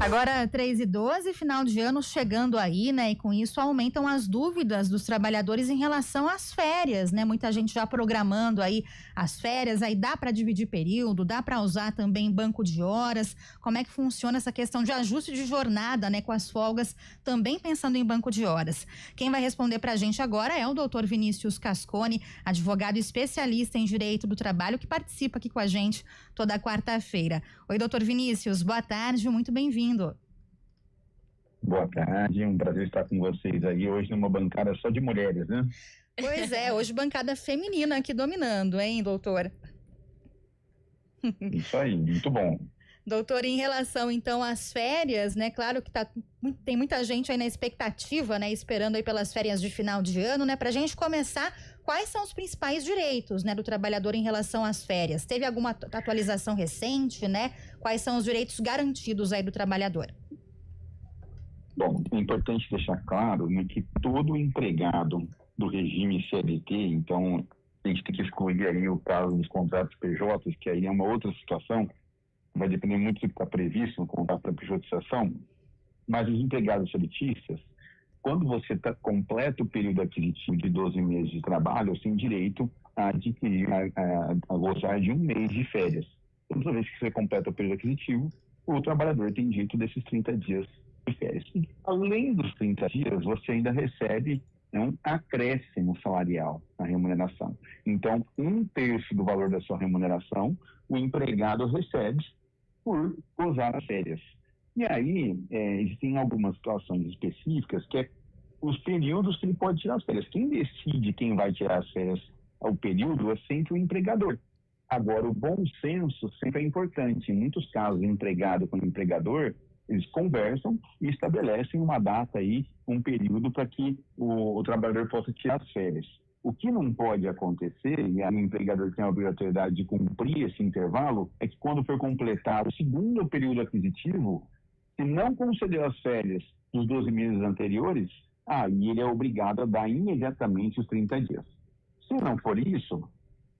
Agora, 3h12, final de ano chegando aí, né? E com isso aumentam as dúvidas dos trabalhadores em relação às férias, né? Muita gente já programando aí as férias, aí dá para dividir período, dá para usar também banco de horas. Como é que funciona essa questão de ajuste de jornada, né? Com as folgas, também pensando em banco de horas. Quem vai responder para a gente agora é o doutor Vinícius Cascone, advogado especialista em direito do trabalho, que participa aqui com a gente toda quarta-feira. Oi, doutor Vinícius, boa tarde, muito bem-vindo. Boa tarde, um prazer estar com vocês aí hoje numa bancada só de mulheres, né? Pois é, hoje bancada feminina aqui dominando, hein, doutor? Isso aí, muito bom. Doutor, em relação então às férias, né, claro que tem muita gente aí na expectativa, né, esperando aí pelas férias de final de ano, né, pra gente começar, quais são os principais direitos, né, do trabalhador em relação às férias? Teve alguma atualização recente, né? Quais são os direitos garantidos aí do trabalhador? Bom, é importante deixar claro, né, que todo empregado do regime CLT, então a gente tem que excluir aí o caso dos contratos PJs, que aí é uma outra situação, vai depender muito do que está previsto no contrato para pejotização, mas os empregados CLTistas, quando você completa o período aquisitivo de 12 meses de trabalho, você tem direito a adquirir, a gozar de um mês de férias. Toda vez que você completa o período aquisitivo, o trabalhador tem direito desses 30 dias de férias. E, além dos 30 dias, você ainda recebe um acréscimo salarial na remuneração. Então, 1/3 do valor da sua remuneração, o empregado recebe por gozar as férias. E aí, existem algumas situações específicas que é os períodos que ele pode tirar as férias. Quem decide quem vai tirar as férias ao período é sempre o empregador. Agora, o bom senso sempre é importante. Em muitos casos, empregado com empregador, eles conversam e estabelecem uma data aí, um período para que o trabalhador possa tirar as férias. O que não pode acontecer, e o empregador tem a obrigatoriedade de cumprir esse intervalo, é que quando for completado o segundo período aquisitivo, se não conceder as férias dos 12 meses anteriores, aí ele é obrigado a dar imediatamente os 30 dias. Se não for isso,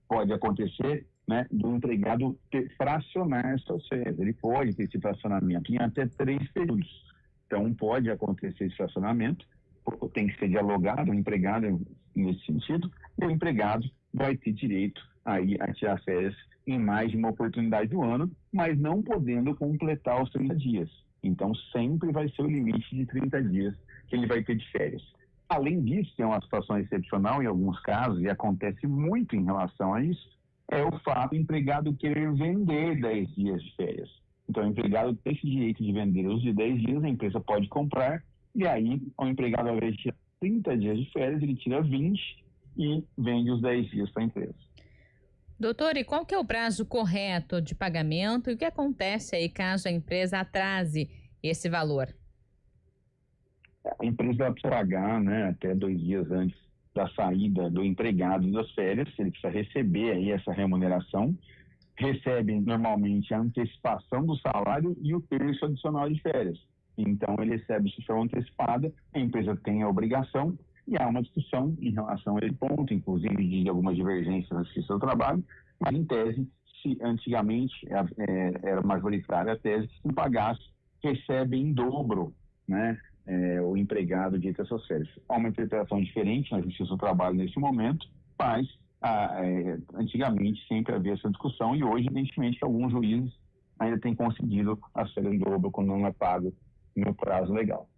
pode acontecer, né, do empregado fracionar suas férias. Ele pode ter esse fracionamento em até 3 períodos. Então, pode acontecer esse fracionamento, tem que ser dialogado o empregado nesse sentido, e o empregado vai ter direito aí a tirar férias em mais de uma oportunidade do ano, mas não podendo completar os 30 dias. Então, sempre vai ser o limite de 30 dias que ele vai ter de férias. Além disso, tem uma situação excepcional em alguns casos, e acontece muito em relação a isso, é o fato do empregado querer vender 10 dias de férias. Então, o empregado tem esse direito de vender os de 10 dias, a empresa pode comprar, e aí o empregado, ao invés de tirar 30 dias de férias, ele tira 20 e vende os 10 dias para a empresa. Doutor, e qual que é o prazo correto de pagamento e o que acontece aí caso a empresa atrase esse valor? A empresa precisa pagar, né, até 2 dias antes da saída do empregado das férias, ele precisa receber aí essa remuneração, recebe normalmente a antecipação do salário e o terço adicional de férias. Então, ele recebe de forma antecipada, a empresa tem a obrigação, e há uma discussão em relação a esse ponto, inclusive de algumas divergências na Justiça do Trabalho, mas em tese, se antigamente era majoritária a tese, se não pagasse, recebe em dobro, né, o empregado de essas férias. Há uma interpretação diferente na Justiça do Trabalho nesse momento, mas antigamente sempre havia essa discussão, e hoje, evidentemente, alguns juízes ainda têm concedido as férias em dobro quando não é pago no prazo legal.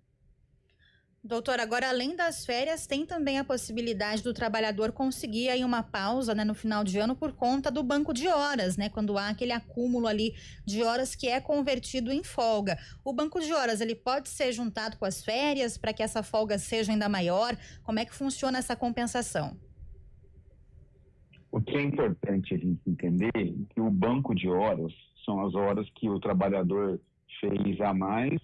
Doutor, agora além das férias, tem também a possibilidade do trabalhador conseguir aí uma pausa, né, no final de ano por conta do banco de horas, né, quando há aquele acúmulo ali de horas que é convertido em folga. O banco de horas, ele pode ser juntado com as férias para que essa folga seja ainda maior? Como é que funciona essa compensação? O que é importante a gente entender é que o banco de horas são as horas que o trabalhador fez a mais,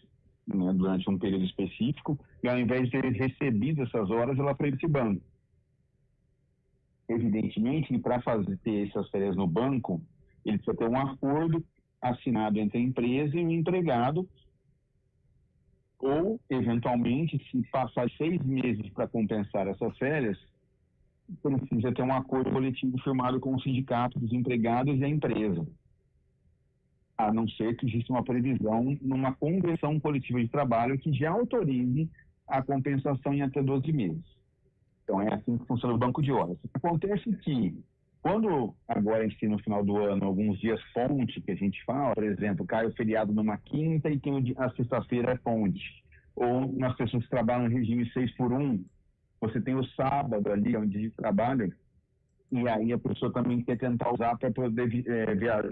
né, durante um período específico, e ao invés de ter recebido essas horas, ela foi para esse banco. Evidentemente que para ter essas férias no banco, ele precisa ter um acordo assinado entre a empresa e o empregado, ou, eventualmente, se passar 6 meses para compensar essas férias, precisa ter um acordo coletivo firmado com o sindicato dos empregados e a empresa. a não ser que exista uma previsão numa convenção coletiva de trabalho que já autorize a compensação em até 12 meses. Então, é assim que funciona o banco de horas. Acontece que, quando agora no final do ano, alguns dias fonte que a gente fala, por exemplo, cai o feriado numa quinta e tem a sexta-feira é fonte, ou nas pessoas que trabalham no regime 6x1, você tem o sábado ali, é um dia de trabalho, e aí a pessoa também quer tentar usar para poder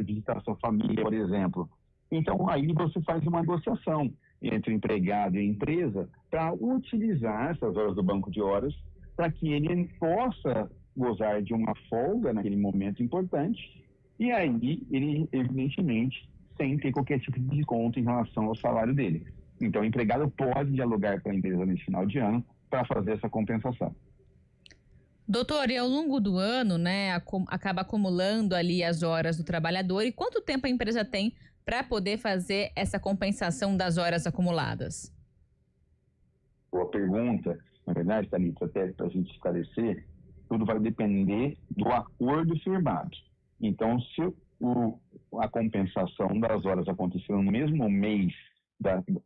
visitar a sua família, por exemplo. Então, aí você faz uma negociação entre o empregado e a empresa para utilizar essas horas do banco de horas para que ele possa gozar de uma folga naquele momento importante e aí ele, evidentemente, sem ter qualquer tipo de desconto em relação ao salário dele. Então, o empregado pode dialogar com a empresa nesse final de ano para fazer essa compensação. Doutor, e ao longo do ano, né, acaba acumulando ali as horas do trabalhador, e quanto tempo a empresa tem para poder fazer essa compensação das horas acumuladas? Boa pergunta. Na verdade, Thalita, até para a gente esclarecer, tudo vai depender do acordo firmado. Então, se a compensação das horas acontecer no mesmo mês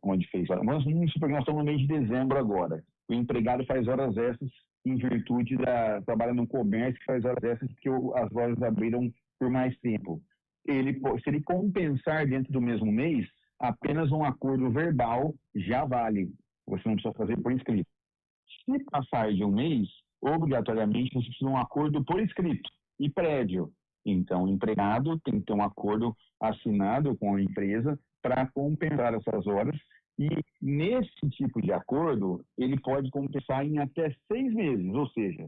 onde fez, vamos supor que nós estamos no mês de dezembro agora, o empregado faz horas extras em virtude trabalha no comércio, faz horas extras porque as lojas abriram por mais tempo. Se ele compensar dentro do mesmo mês, apenas um acordo verbal já vale. Você não precisa fazer por escrito. Se passar de um mês, obrigatoriamente você precisa de um acordo por escrito e prévio. Então, o empregado tem que ter um acordo assinado com a empresa para compensar essas horas. E nesse tipo de acordo, ele pode compensar em até 6 meses. Ou seja,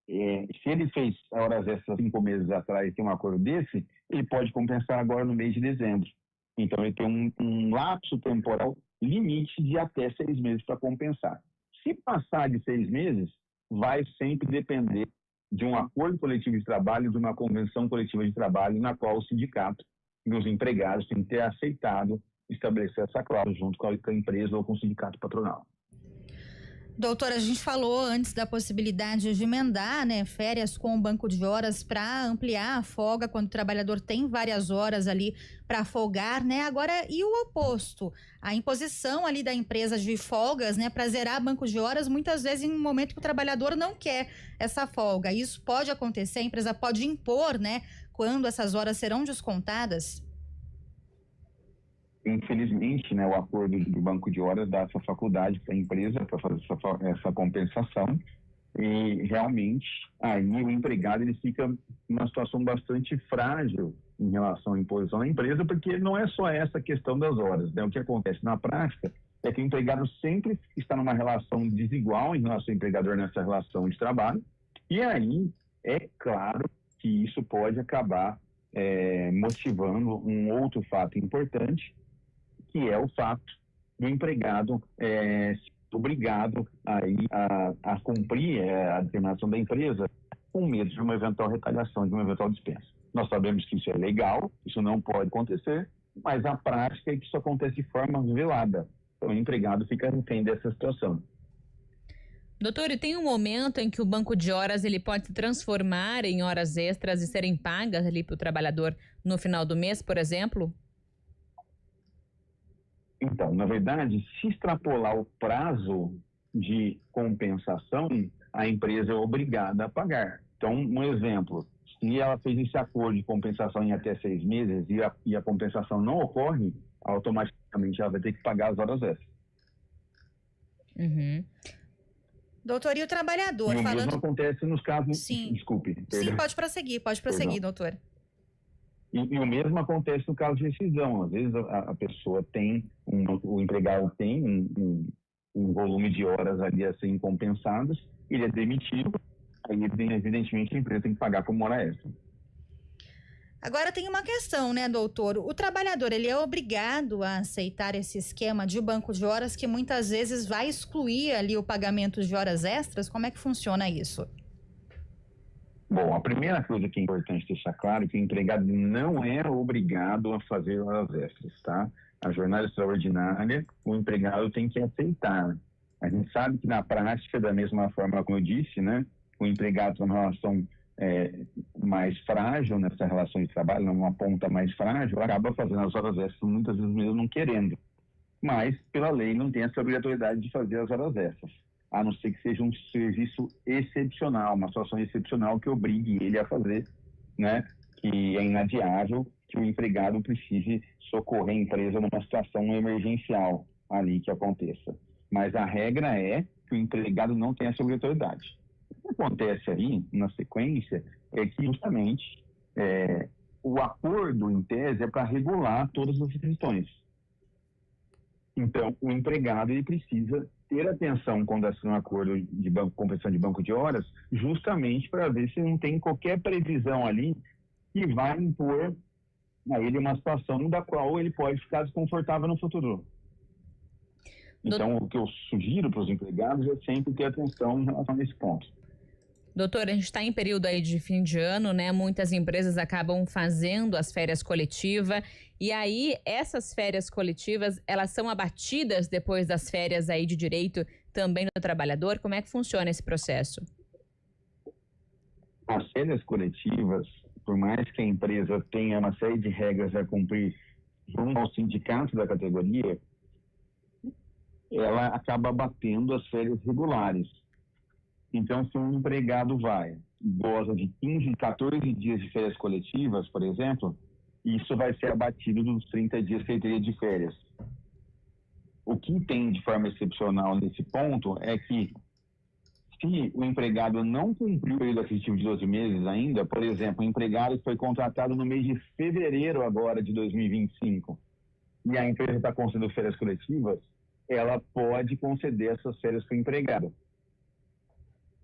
se ele fez horas extras 5 meses atrás e tem um acordo desse, ele pode compensar agora no mês de dezembro. Então, ele tem um lapso temporal limite de até 6 meses para compensar. Se passar de 6 meses, vai sempre depender de um acordo coletivo de trabalho, de uma convenção coletiva de trabalho, na qual o sindicato e os empregados têm que ter aceitado estabelecer essa cláusula junto com a empresa ou com o sindicato patronal. Doutora, a gente falou antes da possibilidade de emendar, né, férias com o banco de horas para ampliar a folga quando o trabalhador tem várias horas ali para folgar, né? Agora, e o oposto? A imposição ali da empresa de folgas, né, para zerar banco de horas, muitas vezes em um momento que o trabalhador não quer essa folga. Isso pode acontecer, a empresa pode impor, né, quando essas horas serão descontadas? Infelizmente, né, o acordo do banco de horas dá essa faculdade para a empresa para fazer essa compensação e realmente aí o empregado ele fica numa situação bastante frágil em relação à imposição da empresa, porque não é só essa questão das horas, né? O que acontece na prática é que o empregado sempre está numa relação desigual em relação ao empregador nessa relação de trabalho e aí é claro que isso pode acabar motivando um outro fato importante, que é o fato do empregado ser obrigado a cumprir a determinação da empresa com medo de uma eventual retaliação, de uma eventual dispensa. Nós sabemos que isso é legal, isso não pode acontecer, mas a prática é que isso acontece de forma velada. Então, o empregado fica refém dessa situação. Doutor, e tem um momento em que o banco de horas ele pode se transformar em horas extras e serem pagas ali para o trabalhador no final do mês, por exemplo? Então, na verdade, se extrapolar o prazo de compensação, a empresa é obrigada a pagar. Então, um exemplo, se ela fez esse acordo de compensação em até 6 meses e a compensação não ocorre, automaticamente ela vai ter que pagar as horas extras. Uhum. Doutor, e o trabalhador? E o mesmo acontece nos casos... Sim. Desculpe. Sim, pode prosseguir, doutor. E o mesmo acontece no caso de rescisão. Às vezes a pessoa o empregado tem um volume de horas ali a serem compensadas, ele é demitido, aí evidentemente a empresa tem que pagar como hora extra. Agora tem uma questão, né, doutor? O trabalhador, ele é obrigado a aceitar esse esquema de banco de horas que muitas vezes vai excluir ali o pagamento de horas extras? Como é que funciona isso? Bom, a primeira coisa que é importante deixar claro é que o empregado não é obrigado a fazer horas extras, tá? A jornada extraordinária, o empregado tem que aceitar. A gente sabe que na prática, da mesma forma como eu disse, né? O empregado está numa relação mais frágil nessa relação de trabalho, numa ponta mais frágil, acaba fazendo as horas extras, muitas vezes mesmo não querendo. Mas, pela lei, não tem essa obrigatoriedade de fazer as horas extras, a não ser que seja um serviço excepcional, uma situação excepcional que obrigue ele a fazer, né? Que é inadiável que o empregado precise socorrer a empresa numa situação emergencial ali que aconteça. Mas a regra é que o empregado não tem essa obrigatoriedade. O que acontece aí, na sequência, é que justamente o acordo, em tese, é para regular todas as questões. Então, o empregado ele precisa ter atenção quando assina um acordo de compensação de banco de horas, justamente para ver se não tem qualquer previsão ali que vai impor a ele uma situação da qual ele pode ficar desconfortável no futuro. Então, o que eu sugiro para os empregados é sempre ter atenção em relação a esse ponto. Doutor, a gente está em período aí de fim de ano, né? Muitas empresas acabam fazendo as férias coletivas e aí essas férias coletivas, elas são abatidas depois das férias aí de direito também do trabalhador? Como é que funciona esse processo? As férias coletivas, por mais que a empresa tenha uma série de regras a cumprir junto ao sindicato da categoria, ela acaba abatendo as férias regulares. Então, se um empregado goza de 15, 14 dias de férias coletivas, por exemplo, isso vai ser abatido dos 30 dias que ele teria de férias. O que tem de forma excepcional nesse ponto é que, se o empregado não cumpriu o período aquisitivo de 12 meses ainda, por exemplo, o empregado que foi contratado no mês de fevereiro agora de 2025, e a empresa está concedendo férias coletivas, ela pode conceder essas férias para o empregado.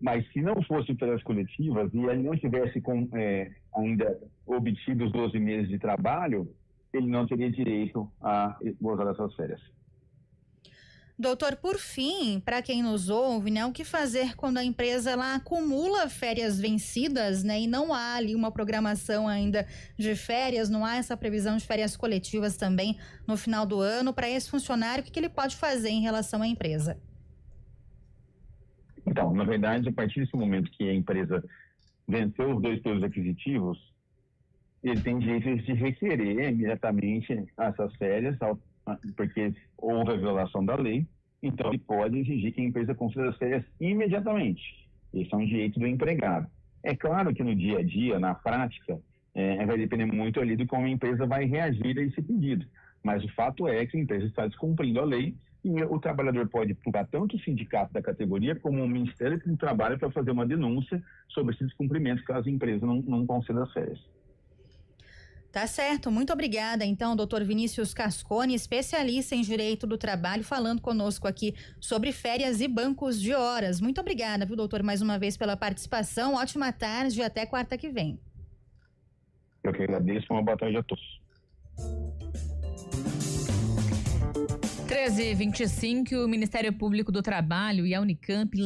Mas se não fosse férias coletivas e ele não tivesse ainda obtido os 12 meses de trabalho, ele não teria direito a gozar dessas férias. Doutor, por fim, para quem nos ouve, né, o que fazer quando a empresa ela acumula férias vencidas, né, e não há ali uma programação ainda de férias, não há essa previsão de férias coletivas também no final do ano para esse funcionário, o que ele pode fazer em relação à empresa? Então, na verdade, a partir desse momento que a empresa venceu os 2 períodos aquisitivos, ele tem direito de requerer imediatamente essas férias, porque houve a violação da lei, então ele pode exigir que a empresa conceda as férias imediatamente. Esse é um direito do empregado. É claro que no dia a dia, na prática, vai depender muito ali de como a empresa vai reagir a esse pedido. Mas o fato é que a empresa está descumprindo a lei e o trabalhador pode procurar tanto o sindicato da categoria como o Ministério do Trabalho para fazer uma denúncia sobre esse descumprimento caso a empresa não conceda as férias. Tá certo, muito obrigada então, doutor Vinícius Cascone, especialista em direito do trabalho, falando conosco aqui sobre férias e bancos de horas. Muito obrigada, viu, doutor, mais uma vez pela participação. Ótima tarde e até quarta que vem. Eu que agradeço, uma boa tarde a todos. 13h25, o Ministério Público do Trabalho e a Unicamp